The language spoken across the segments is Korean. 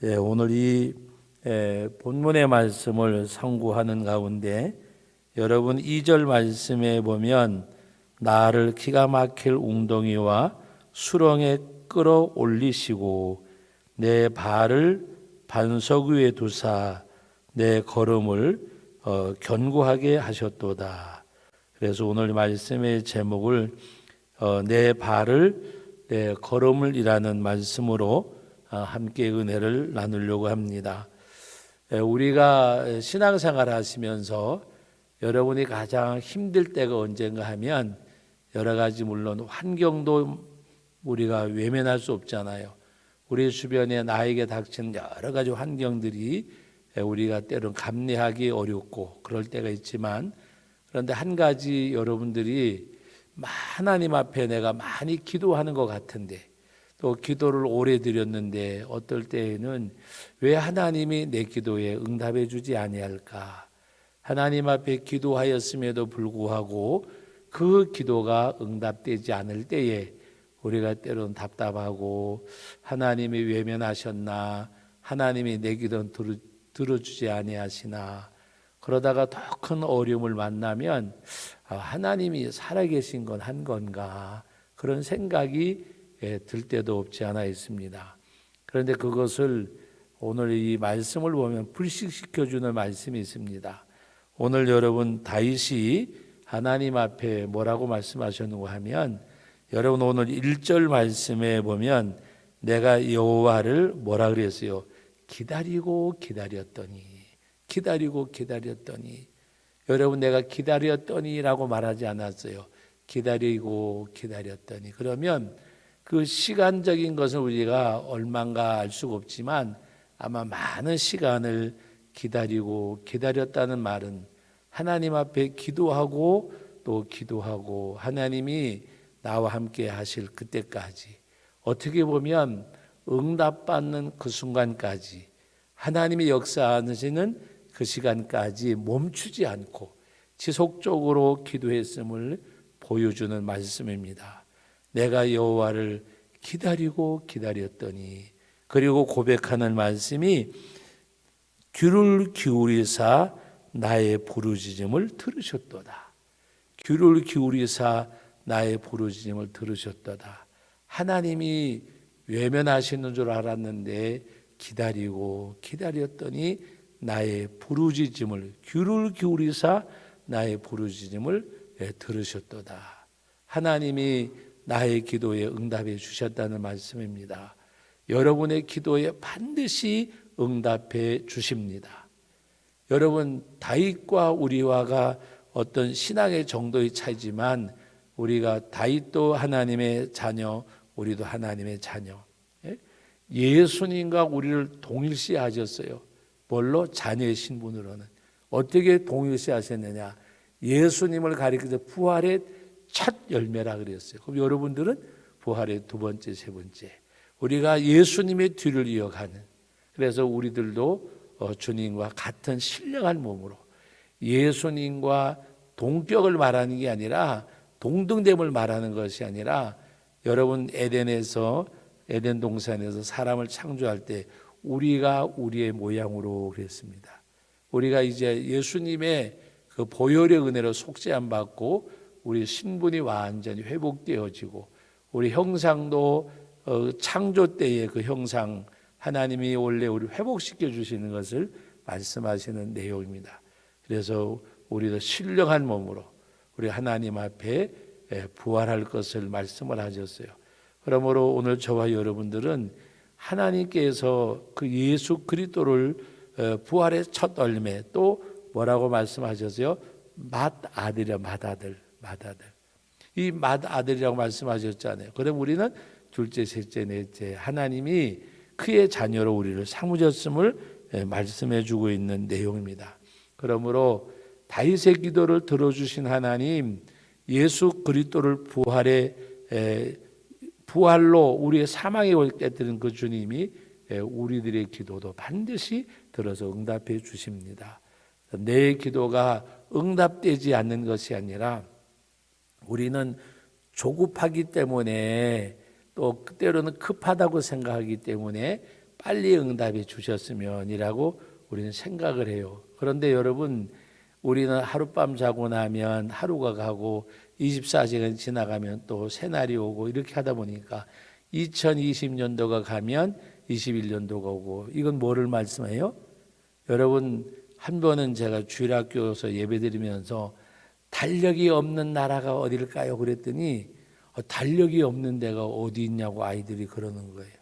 오늘 이 본문의 말씀을 상고하는 가운데 여러분 2절 말씀에 보면 나를 기가 막힐 웅덩이와 수렁에 끌어올리시고 내 발을 반석 위에 두사 내 걸음을 견고하게 하셨도다. 그래서 오늘 말씀의 제목을 내 발을 내 걸음을이라는 말씀으로 함께 은혜를 나누려고 합니다. 우리가 신앙생활 하시면서 여러분이 가장 힘들 때가 언젠가 하면 여러 가지 물론 환경도 우리가 외면할 수 없잖아요. 우리 주변에 나에게 닥치는 여러 가지 환경들이 우리가 때로는 감내하기 어렵고 그럴 때가 있지만, 그런데 한 가지 여러분들이 하나님 앞에 내가 많이 기도하는 것 같은데 또 기도를 오래 드렸는데 어떨 때에는 왜 하나님이 내 기도에 응답해 주지 아니할까? 하나님 앞에 기도하였음에도 불구하고 그 기도가 응답되지 않을 때에 우리가 때로는 답답하고 하나님이 외면하셨나? 하나님이 내 기도는 들어주지 아니하시나? 그러다가 더 큰 어려움을 만나면 하나님이 살아계신 건 한 건가? 그런 생각이 들 때도 없지 않아 있습니다. 그런데 그것을 오늘 이 말씀을 보면 불식시켜주는 말씀이 있습니다. 오늘 여러분 다윗이 하나님 앞에 뭐라고 말씀하셨는가 하면, 여러분 오늘 1절 말씀에 보면 내가 여호와를 뭐라 그랬어요? 기다리고 기다렸더니, 기다리고 기다렸더니. 여러분 내가 기다렸더니라고 말하지 않았어요. 기다리고 기다렸더니. 그러면 그 시간적인 것은 우리가 얼마인가 알 수가 없지만 아마 많은 시간을 기다리고 기다렸다는 말은 하나님 앞에 기도하고 또 기도하고 하나님이 나와 함께 하실 그때까지, 어떻게 보면 응답받는 그 순간까지, 하나님이 역사하시는 그 시간까지 멈추지 않고 지속적으로 기도했음을 보여주는 말씀입니다. 내가 여호와를 기다리고 기다렸더니, 그리고 고백하는 말씀이 귀를 기울이사 나의 부르짖음을 들으셨도다. 귀를 기울이사 나의 부르짖음을 들으셨도다. 하나님이 외면하시는 줄 알았는데 기다리고 기다렸더니 나의 부르짖음을, 귀를 기울이사 나의 부르짖음을 들으셨도다. 하나님이 나의 기도에 응답해 주셨다는 말씀입니다. 여러분의 기도에 반드시 응답해 주십니다. 여러분 다윗과 우리와가 어떤 신앙의 정도의 차이지만 우리가 다윗도 하나님의 자녀, 우리도 하나님의 자녀. 예수님과 우리를 동일시하셨어요. 뭘로? 자녀의 신분으로는. 어떻게 동일시하셨느냐? 예수님을 가리켜서 부활의 첫 열매라 그랬어요. 그럼 여러분들은 부활의 두 번째, 세 번째. 우리가 예수님의 뒤를 이어가는, 그래서 우리들도 주님과 같은 신령한 몸으로 예수님과 동격을 말하는 게 아니라, 동등됨을 말하는 것이 아니라, 여러분 에덴에서, 에덴 동산에서 사람을 창조할 때 우리가 우리의 모양으로 그랬습니다. 우리가 이제 예수님의 그 보혈의 은혜로 속죄함 받고 우리 신분이 완전히 회복되어지고 우리 형상도 창조 때의 그 형상, 하나님이 원래 우리 회복시켜 주시는 것을 말씀하시는 내용입니다. 그래서 우리도 신령한 몸으로 우리 하나님 앞에 부활할 것을 말씀을 하셨어요. 그러므로 오늘 저와 여러분들은 하나님께서 그 예수 그리스도를 부활의 첫 열매, 또 뭐라고 말씀하셨어요? 맏아들이야, 맏아들. 이 맏아들이라고 말씀하셨잖아요. 그럼 우리는 둘째, 셋째, 넷째, 하나님이 그의 자녀로 우리를 삼으셨음을 말씀해 주고 있는 내용입니다. 그러므로 다윗의 기도를 들어주신 하나님, 예수 그리스도를 부활로 우리의 사망에 깨뜨린 그 주님이 우리들의 기도도 반드시 들어서 응답해 주십니다. 내 기도가 응답되지 않는 것이 아니라 우리는 조급하기 때문에, 또 때로는 급하다고 생각하기 때문에 빨리 응답해 주셨으면이라고 우리는 생각을 해요. 그런데 여러분, 우리는 하룻밤 자고 나면 하루가 가고 24시간 지나가면 또 새날이 오고 이렇게 하다 보니까 2020년도가 가면 21년도가 오고, 이건 뭐를 말씀해요? 여러분, 한 번은 제가 주일학교에서 예배드리면서 달력이 없는 나라가 어딜까요? 그랬더니 달력이 없는 데가 어디 있냐고 아이들이 그러는 거예요.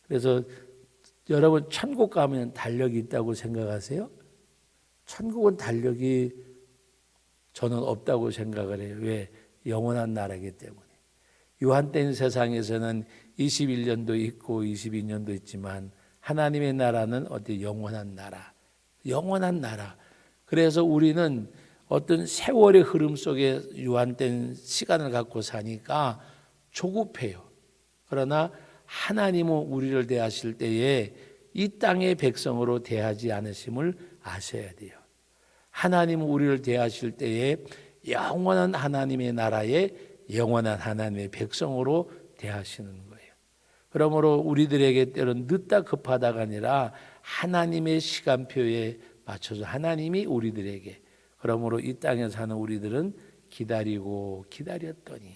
그래서 여러분, 천국 가면 달력이 있다고 생각하세요? 천국은 달력이 저는 없다고 생각을 해요. 왜? 영원한 나라이기 때문에. 유한된 세상에서는 21년도 있고 22년도 있지만 하나님의 나라는 어디 영원한 나라. 영원한 나라. 그래서 우리는 어떤 세월의 흐름 속에 유한된 시간을 갖고 사니까 조급해요. 그러나 하나님은 우리를 대하실 때에 이 땅의 백성으로 대하지 않으심을 아셔야 돼요. 하나님은 우리를 대하실 때에 영원한 하나님의 나라에 영원한 하나님의 백성으로 대하시는 거예요. 그러므로 우리들에게 때론 늦다 급하다가 아니라 하나님의 시간표에 맞춰서 하나님이 우리들에게, 그러므로 이 땅에 사는 우리들은 기다리고 기다렸더니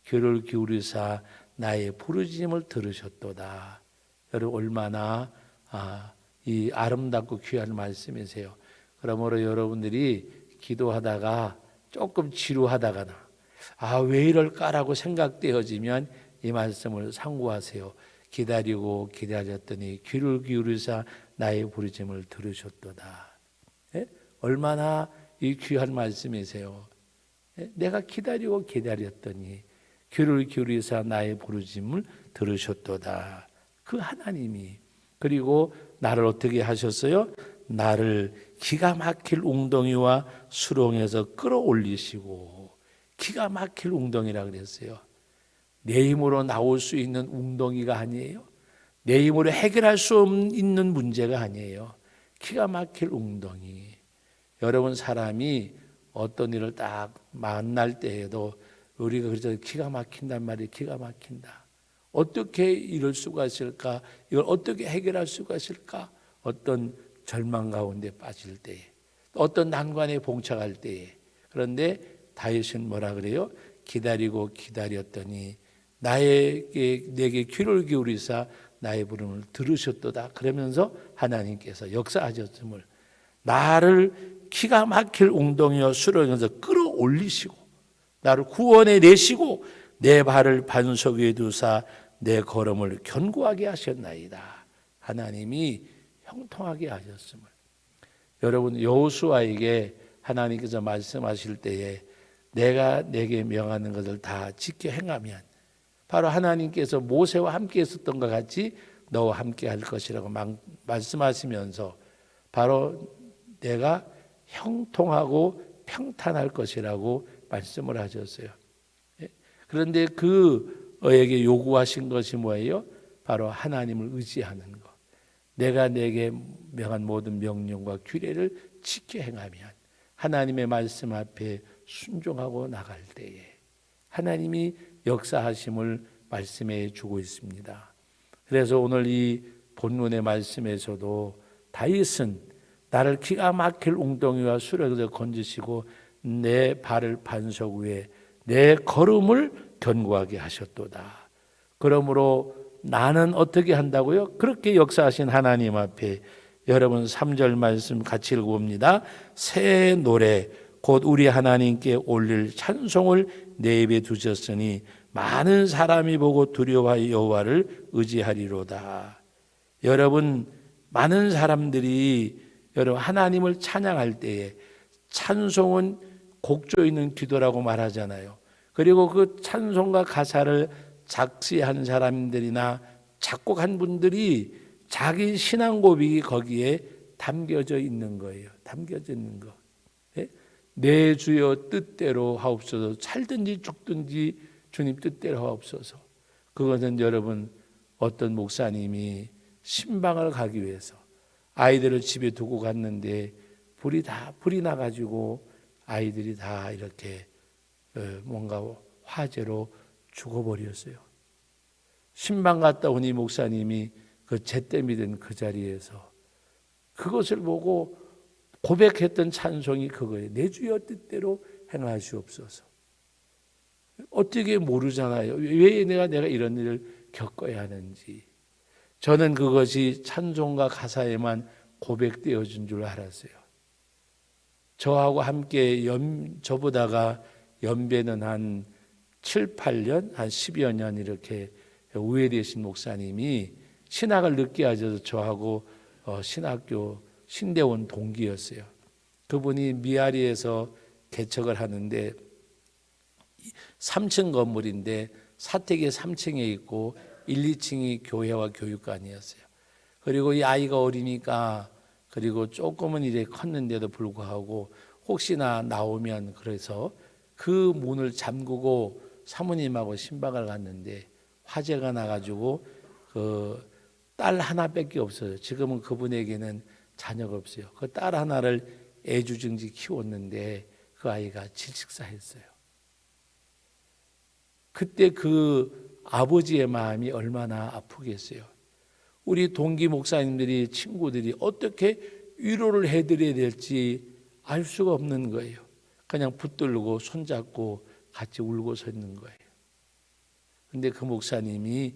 귀를 기울이사 나의 부르짖음을 들으셨도다. 여러분, 얼마나 이 아름답고 귀한 말씀이세요. 그러므로 여러분들이 기도하다가 조금 지루하다거나 왜 이럴까라고 생각되어지면 이 말씀을 상고하세요. 기다리고 기다렸더니 귀를 기울이사 나의 부르짖음을 들으셨도다. 예? 얼마나 이 귀한 말씀이세요. 예? 내가 기다리고 기다렸더니 귀를 기울이사 나의 부르짖음을 들으셨도다. 그 하나님이, 그리고 나를 어떻게 하셨어요? 나를 기가 막힐 웅덩이와 수렁에서 끌어올리시고, 기가 막힐 웅덩이라 그랬어요. 내 힘으로 나올 수 있는 웅덩이가 아니에요. 내 힘으로 해결할 수 있는 문제가 아니에요. 기가 막힐 웅덩이. 여러분, 사람이 어떤 일을 딱 만날 때에도 우리가 그래서 기가 막힌단 말이에요. 기가 막힌다. 어떻게 이럴 수가 있을까? 이걸 어떻게 해결할 수가 있을까? 어떤 절망 가운데 빠질 때에, 어떤 난관에 봉착할 때에. 그런데 다윗은 뭐라 그래요? 기다리고 기다렸더니 내게 귀를 기울이사 나의 부름을 들으셨도다. 그러면서 하나님께서 역사하셨음을, 나를 기가 막힐 웅덩이와 수렁에서 끌어올리시고 나를 구원해 내시고 내 발을 반석 위에 두사 내 걸음을 견고하게 하셨나이다. 하나님이 형통하게 하셨음을. 여러분, 여호수아에게 하나님께서 말씀하실 때에 내가 내게 명하는 것을 다 지켜 행하면, 바로 하나님께서 모세와 함께 했었던 것 같이 너와 함께 할 것이라고 말씀하시면서 바로 내가 형통하고 평탄할 것이라고 말씀을 하셨어요. 그런데 그에게 요구하신 것이 뭐예요? 바로 하나님을 의지하는 것. 내가 내게 명한 모든 명령과 규례를 지켜 행하면, 하나님의 말씀 앞에 순종하고 나갈 때에 하나님이 역사하심을 말씀해 주고 있습니다. 그래서 오늘 이 본문의 말씀에서도 다윗은 나를 기가 막힐 웅덩이와 수렁에서 건지시고 내 발을 반석 위에 내 걸음을 견고하게 하셨도다. 그러므로 나는 어떻게 한다고요? 그렇게 역사하신 하나님 앞에 여러분 3절 말씀 같이 읽어봅니다. 새 노래 곧 우리 하나님께 올릴 찬송을 내 입에 두셨으니 많은 사람이 보고 두려워하여 여호와를 의지하리로다. 여러분, 많은 사람들이 여러분 하나님을 찬양할 때에 찬송은 곡조 있는 기도라고 말하잖아요. 그리고 그 찬송과 가사를 작시한 사람들이나 작곡한 분들이 자기 신앙 고백이 거기에 담겨져 있는 거예요. 담겨져 있는 거. 내 주여 뜻대로 하옵소서. 살든지 죽든지 주님 뜻대로 하옵소서. 그것은 여러분, 어떤 목사님이 신방을 가기 위해서 아이들을 집에 두고 갔는데 불이 나가지고 아이들이 다 이렇게 뭔가 화재로 죽어버렸어요. 신방 갔다 오니 목사님이 그 잿더미 된 그 자리에서 그것을 보고 고백했던 찬송이 그거예요. 내 주여 뜻대로 행하시옵소서. 어떻게 모르잖아요. 왜 내가 이런 일을 겪어야 하는지. 저는 그것이 찬송가 가사에만 고백되어진 줄 알았어요. 저하고 함께 저보다가 연배는 한 7, 8년, 한 10여 년 이렇게 우회되신 목사님이 신학을 늦게 하셔서 저하고 신학교 신대원 동기였어요. 그분이 미아리에서 개척을 하는데 3층 건물인데 사택이 3층에 있고 1, 2층이 교회와 교육관이었어요. 그리고 이 아이가 어리니까 그리고 조금은 이제 컸는데도 불구하고 혹시나 나오면 그래서 그 문을 잠그고 사모님하고 신방을 갔는데 화재가 나가지고 그 딸 하나밖에 없어요. 지금은 그분에게는 자녀가 없어요. 그 딸 하나를 애주증지 키웠는데 그 아이가 질식사했어요. 그때 그 아버지의 마음이 얼마나 아프겠어요. 우리 동기 목사님들이 친구들이 어떻게 위로를 해드려야 될지 알 수가 없는 거예요. 그냥 붙들고 손잡고 같이 울고 서 있는 거예요. 그런데 그 목사님이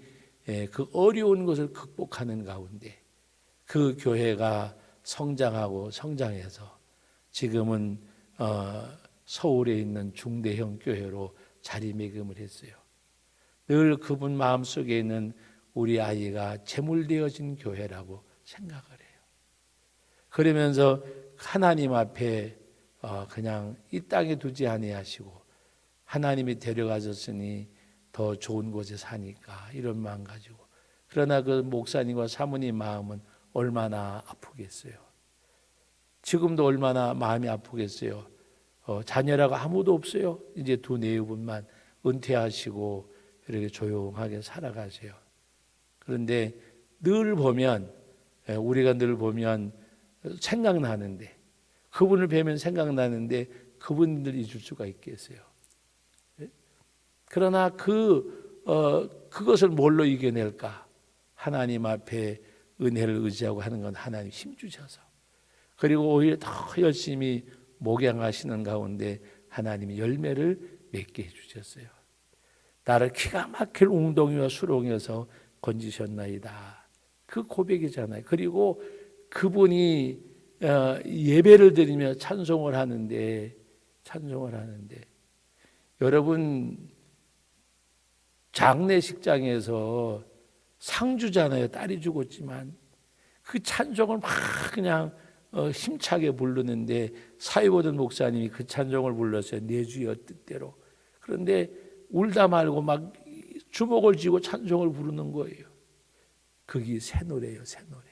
그 어려운 것을 극복하는 가운데 그 교회가 성장하고 성장해서 지금은 서울에 있는 중대형 교회로 자리매김을 했어요. 늘 그분 마음속에 있는 우리 아이가 제물되어진 교회라고 생각을 해요. 그러면서 하나님 앞에 그냥 이 땅에 두지 아니하시고 하나님이 데려가셨으니 더 좋은 곳에 사니까 이런 마음 가지고. 그러나 그 목사님과 사모님 마음은 얼마나 아프겠어요. 지금도 얼마나 마음이 아프겠어요. 자녀라고 아무도 없어요. 이제 두 내유분만 은퇴하시고 이렇게 조용하게 살아가세요. 그런데 늘 보면 우리가 늘 보면 생각나는데 그분을 뵈면 생각나는데 그분들 잊을 수가 있겠어요. 그러나 그것을 뭘로 이겨낼까? 하나님 앞에 은혜를 의지하고 하는 건 하나님 힘주셔서 그리고 오히려 더 열심히 목양하시는 가운데 하나님이 열매를 맺게 해주셨어요. 나를 기가 막힐 웅덩이와 수렁에서 건지셨나이다. 그 고백이잖아요. 그리고 그분이 예배를 드리며 찬송을 하는데 여러분 장례식장에서 상 주잖아요. 딸이 죽었지만 그 찬송을 막 그냥 힘차게 부르는데 사회보던 목사님이 그 찬송을 불렀어요. 내 주여 뜻대로. 그런데 울다 말고 막 주먹을 쥐고 찬송을 부르는 거예요. 그게 새 노래예요. 새 노래.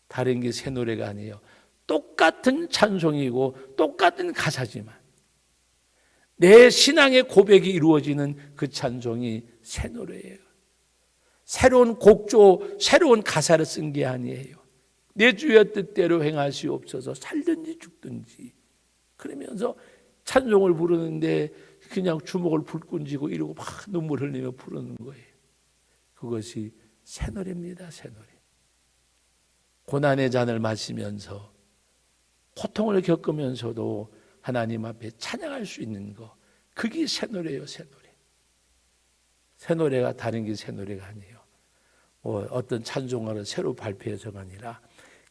다른 게 새 노래가 아니에요. 똑같은 찬송이고 똑같은 가사지만 내 신앙의 고백이 이루어지는 그 찬송이 새 노래예요. 새로운 곡조, 새로운 가사를 쓴 게 아니에요. 내 주의 뜻대로 행하시옵소서. 살든지 죽든지. 그러면서 찬송을 부르는데 그냥 주먹을 불끈 쥐고 이러고 막 눈물 흘리며 부르는 거예요. 그것이 새 노래입니다. 새 노래. 고난의 잔을 마시면서 고통을 겪으면서도 하나님 앞에 찬양할 수 있는 거, 그게 새 노래예요. 새 노래. 새 노래가 다른 게 새 노래가 아니에요. 어떤 찬송가를 새로 발표해서가 아니라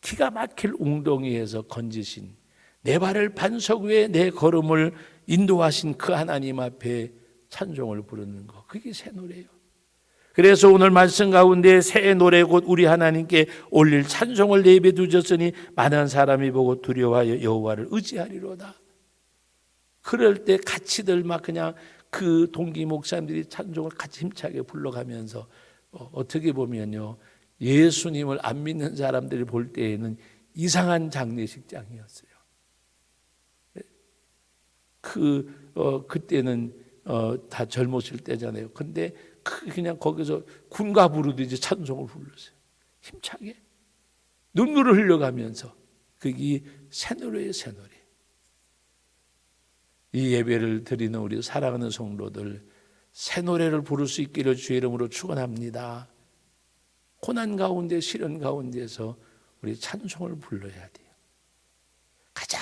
기가 막힐 웅덩이에서 건지신 내 발을 반석 위에 내 걸음을 인도하신 그 하나님 앞에 찬송을 부르는 거, 그게 새 노래예요. 그래서 오늘 말씀 가운데 새 노래 곧 우리 하나님께 올릴 찬송을 예배 두셨으니 많은 사람이 보고 두려워하여 여호와를 의지하리로다. 그럴 때 같이들 막 그냥 그 동기 목사님들이 찬송을 같이 힘차게 불러가면서 어떻게 보면요, 예수님을 안 믿는 사람들이 볼 때에는 이상한 장례식장이었어요. 그때는 다 젊었을 때잖아요. 근데 그냥 거기서 군가 부르듯이 찬송을 불렀어요. 힘차게 눈물을 흘려가면서. 그게 새 노래예요. 새 노래. 이 예배를 드리는 우리 사랑하는 성도들, 새 노래를 부를 수 있기를 주의 이름으로 축원합니다. 고난 가운데 시련 가운데서 우리 찬송을 불러야 돼요. 가장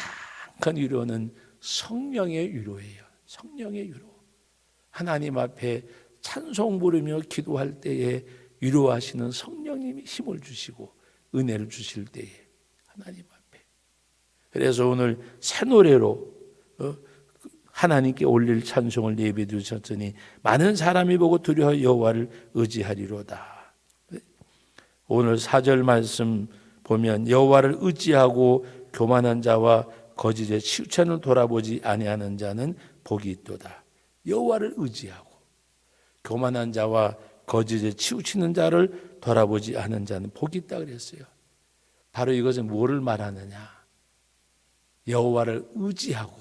큰 위로는 성령의 위로예요. 성령의 위로. 하나님 앞에 찬송 부르며 기도할 때에 위로하시는 성령님이 힘을 주시고 은혜를 주실 때에 하나님 앞에. 그래서 오늘 새 노래로 하나님께 올릴 찬송을 예배해 주셨으니 많은 사람이 보고 두려워 여호와를 의지하리로다. 오늘 4절 말씀 보면 여호와를 의지하고 교만한 자와 거짓에 치우쳐는 돌아보지 아니하는 자는 복이 있도다. 여호와를 의지하고 교만한 자와 거짓에 치우치는 자를 돌아보지 않은 자는 복이 있다 그랬어요. 바로 이것은 뭐를 말하느냐? 여호와를 의지하고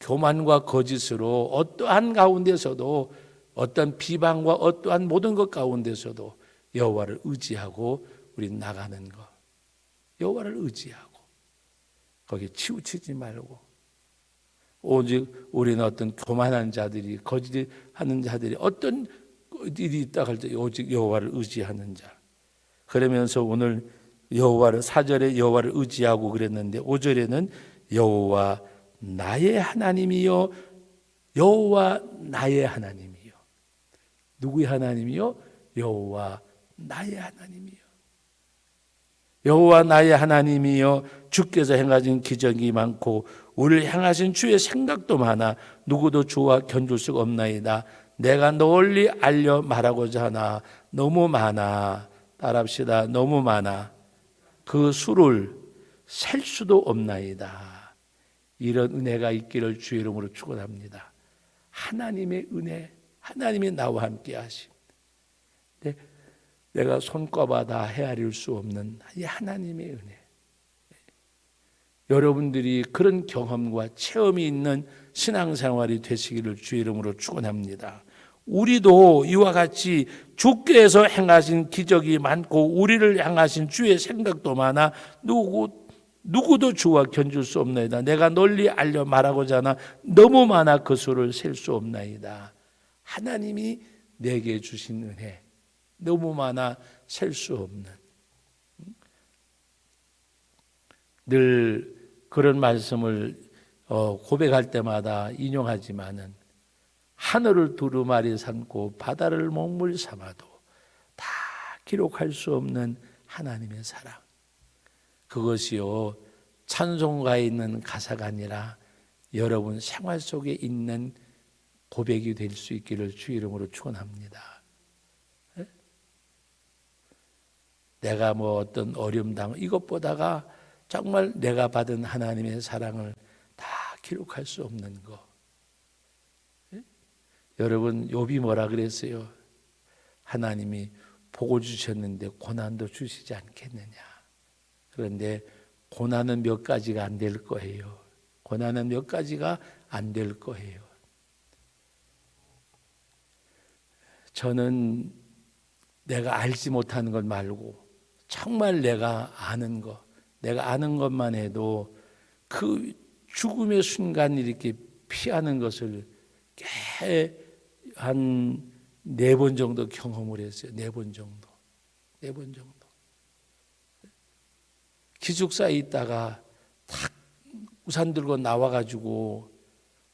교만과 거짓으로 어떠한 가운데서도 어떤 비방과 어떠한 모든 것 가운데서도 여호와를 의지하고 우리 나가는 것. 여호와를 의지하고 거기에 치우치지 말고 오직 우리는 어떤 교만한 자들이 거짓하는 자들이 어떤 일이 있다 할 때 오직 여호와를 의지하는 자. 그러면서 오늘 여호와를 4절에 여호와를 의지하고 그랬는데 5절에는 여호와 나의 하나님이요 여호와 나의 하나님이요. 누구의 하나님이요? 여호와 나의 하나님이요. 여호와 나의 하나님이여 주께서 행하신 기적이 많고 우리를 향하신 주의 생각도 많아 누구도 주와 견줄 수가 없나이다. 내가 널리 알려 말하고자 하나 너무 많아. 따라합시다. 너무 많아. 그 수를 셀 수도 없나이다. 이런 은혜가 있기를 주의 이름으로 축원합니다. 하나님의 은혜, 하나님이 나와 함께 하심. 내가 손꼽아 다 헤아릴 수 없는 이 하나님의 은혜. 여러분들이 그런 경험과 체험이 있는 신앙생활이 되시기를 주의 이름으로 축원합니다. 우리도 이와 같이 주께서 행하신 기적이 많고 우리를 향하신 주의 생각도 많아 누구도 주와 견줄 수 없나이다. 내가 널리 알려 말하고자 하나 너무 많아 그 수를 셀 수 없나이다. 하나님이 내게 주신 은혜 너무 많아 셀 수 없는. 늘 그런 말씀을 고백할 때마다 인용하지만은 하늘을 두루마리 삼고 바다를 먹물 삼아도 다 기록할 수 없는 하나님의 사랑. 그것이요 찬송가에 있는 가사가 아니라 여러분 생활 속에 있는 고백이 될 수 있기를 주 이름으로 축원합니다. 내가 뭐 어떤 어려움 당 이것보다가 정말 내가 받은 하나님의 사랑을 다 기록할 수 없는 거. 여러분 욥이 뭐라 그랬어요? 하나님이 복을 주셨는데 고난도 주시지 않겠느냐. 그런데 고난은 몇 가지가 안 될 거예요. 고난은 몇 가지가 안 될 거예요. 저는 내가 알지 못하는 것 말고 정말 내가 아는 것, 내가 아는 것만 해도 그 죽음의 순간 이렇게 피하는 것을 한 4번 정도 경험을 했어요. 4번 정도. 4번 정도. 기숙사에 있다가 탁 우산 들고 나와가지고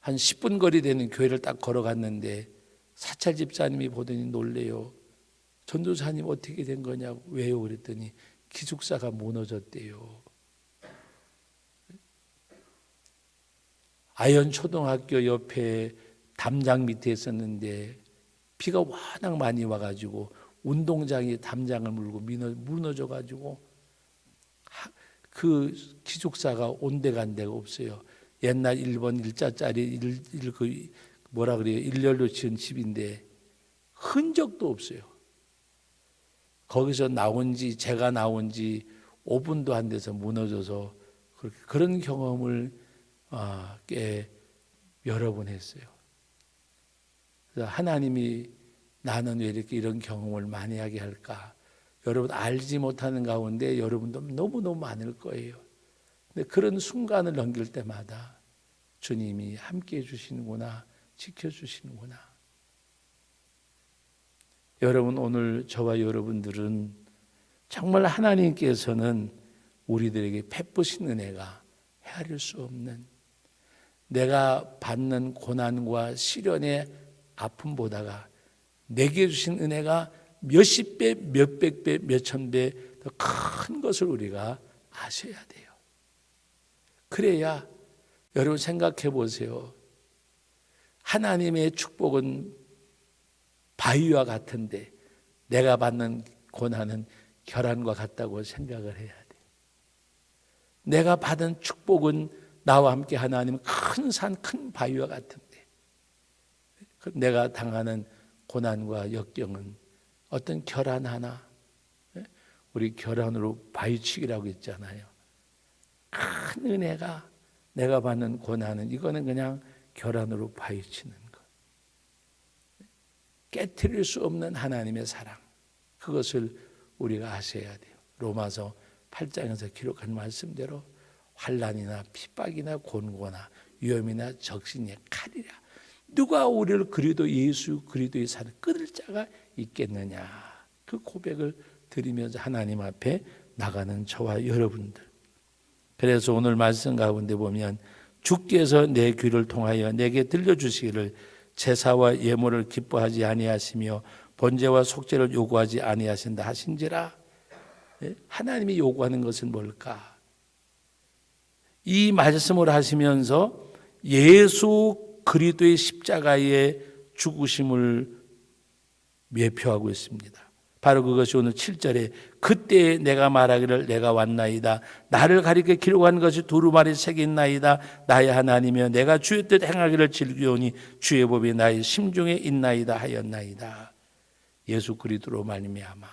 한 10분 거리 되는 교회를 딱 걸어갔는데 사찰 집사님이 보더니 놀래요. 전도사님 어떻게 된 거냐고. 왜요? 그랬더니 기숙사가 무너졌대요. 아현 초등학교 옆에 담장 밑에 있었는데 비가 워낙 많이 와가지고 운동장이 담장을 물고 무너져가지고 그 기숙사가 온데간데가 없어요. 옛날 일본 일자짜리 뭐라 그래요? 일렬로 지은 집인데 흔적도 없어요. 거기서 제가 나온 지 5분도 안 돼서 무너져서 그런 경험을 꽤 여러 번 했어요. 그래서 하나님이 나는 왜 이렇게 이런 경험을 많이 하게 할까? 여러분 알지 못하는 가운데 여러분도 너무너무 많을 거예요. 근데 그런 순간을 넘길 때마다 주님이 함께 해주시는구나, 지켜주시는구나. 여러분 오늘 저와 여러분들은 정말 하나님께서는 우리들에게 베푸신 은혜가 헤아릴 수 없는, 내가 받는 고난과 시련의 아픔보다가 내게 주신 은혜가 몇십 배, 몇백 배, 몇천 배 더 큰 것을 우리가 아셔야 돼요. 그래야 여러분 생각해 보세요. 하나님의 축복은 바위와 같은데 내가 받는 고난은 결안과 같다고 생각을 해야 돼요. 내가 받은 축복은 나와 함께 하나님은 큰 산, 큰 바위와 같은데 내가 당하는 고난과 역경은 어떤 결안 하나, 우리 결안으로 바위치기라고 했잖아요. 큰 은혜가, 내가 받는 고난은 이거는 그냥 결안으로 바위치는 것. 깨트릴 수 없는 하나님의 사랑, 그것을 우리가 아셔야 돼요. 로마서 8장에서 기록한 말씀대로 환난이나 핍박이나 곤고나 위험이나 적신의 칼이라 누가 우리를 그리도 예수 그리스도의 살을 끊을 자가 있겠느냐, 그 고백을 드리면서 하나님 앞에 나가는 저와 여러분들. 그래서 오늘 말씀 가운데 보면 주께서 내 귀를 통하여 내게 들려주시기를 제사와 예물을 기뻐하지 아니하시며 번제와 속죄를 요구하지 아니하신다 하신지라. 하나님이 요구하는 것은 뭘까? 이 말씀을 하시면서 예수 그리스도의 십자가의 죽으심을 예표하고 있습니다. 바로 그것이 오늘 7절에 그때 내가 말하기를 내가 왔나이다. 나를 가리켜 기록한 것이 두루마리 책에 있나이다. 나의 하나님이여 내가 주의 뜻 행하기를 즐기오니 주의 법이 나의 심중에 있나이다 하였나이다. 예수 그리스도로 말미암아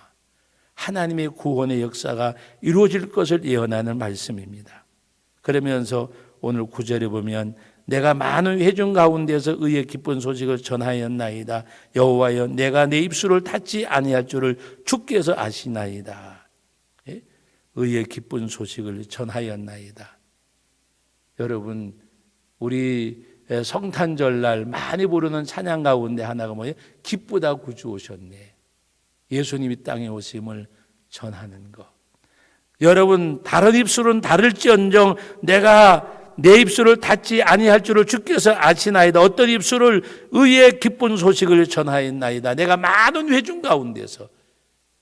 하나님의 구원의 역사가 이루어질 것을 예언하는 말씀입니다. 그러면서 오늘 9절에 보면 내가 많은 회중 가운데서 의의 기쁜 소식을 전하였나이다. 여호와여 내가 내 입술을 닫지 아니할 줄을 주께서 아시나이다. 의의 기쁜 소식을 전하였나이다. 여러분, 우리 성탄절날 많이 부르는 찬양 가운데 하나가 뭐예요? 기쁘다 구주 오셨네. 예수님이 땅에 오심을 전하는 것. 여러분, 다른 입술은 다를지언정 내가 내 입술을 닫지 아니할 줄을 주께서 아시나이다. 어떤 입술을 의의 기쁜 소식을 전하였나이다. 내가 많은 회중 가운데서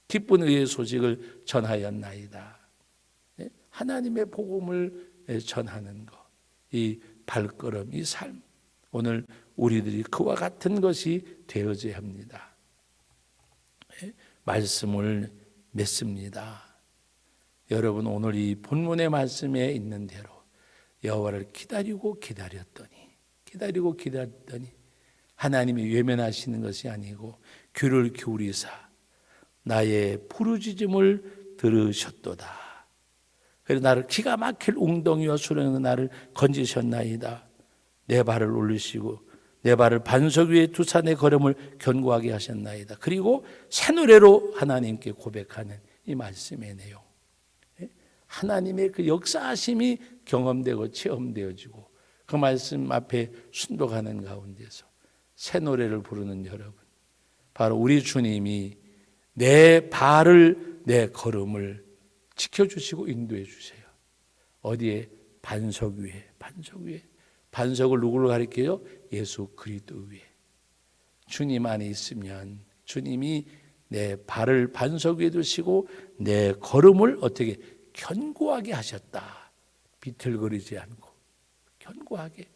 기쁜 의의 소식을 전하였나이다. 하나님의 복음을 전하는 것, 이 발걸음, 이 삶, 오늘 우리들이 그와 같은 것이 되어져야 합니다. 말씀을 맺습니다. 여러분, 오늘 이 본문의 말씀에 있는 대로 여호와를 기다리고 기다렸더니 하나님이 외면하시는 것이 아니고 귀를 기울이사 나의 부르짖음을 들으셨도다. 그래서 나를 기가 막힐 웅덩이와 수렁에서 나를 건지셨나이다. 내 발을 올리시고 내 발을 반석 위에 두사 내 걸음을 견고하게 하셨나이다. 그리고 새 노래로 하나님께 고백하는 이 말씀의 내용, 하나님의 그 역사하심이 경험되고 체험되어지고 그 말씀 앞에 순종하는 가운데서 새 노래를 부르는 여러분, 바로 우리 주님이 내 발을, 내 걸음을 지켜주시고 인도해 주세요. 어디에? 반석 위에. 반석을 누구를 가리켜요? 예수 그리스도 위에. 주님 안에 있으면 주님이 내 발을 반석 위에 두시고 내 걸음을 어떻게 견고하게 하셨다. 비틀거리지 않고 견고하게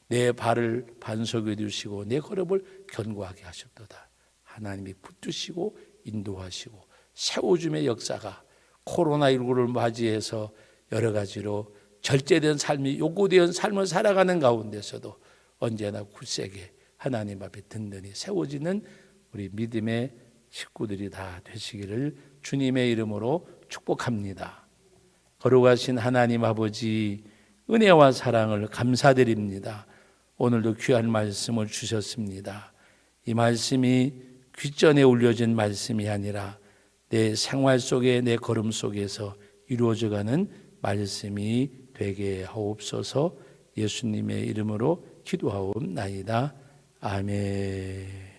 내 발을 반석 위에 두시고 내 걸음을 견고하게 하셨도다. 하나님이 붙드시고 인도하시고 세워줌의 역사가 코로나19를 맞이해서 여러 가지로 절제된 삶이 요구된 삶을 살아가는 가운데서도 언제나 굳세게 하나님 앞에 든든히 세워지는 우리 믿음의 식구들이 다 되시기를 주님의 이름으로 축복합니다. 거룩하신 하나님 아버지, 은혜와 사랑을 감사드립니다. 오늘도 귀한 말씀을 주셨습니다. 이 말씀이 귓전에 울려진 말씀이 아니라 내 생활 속에, 내 걸음 속에서 이루어져가는 말씀이 되게 하옵소서. 예수님의 이름으로 기도하옵나이다. 아멘.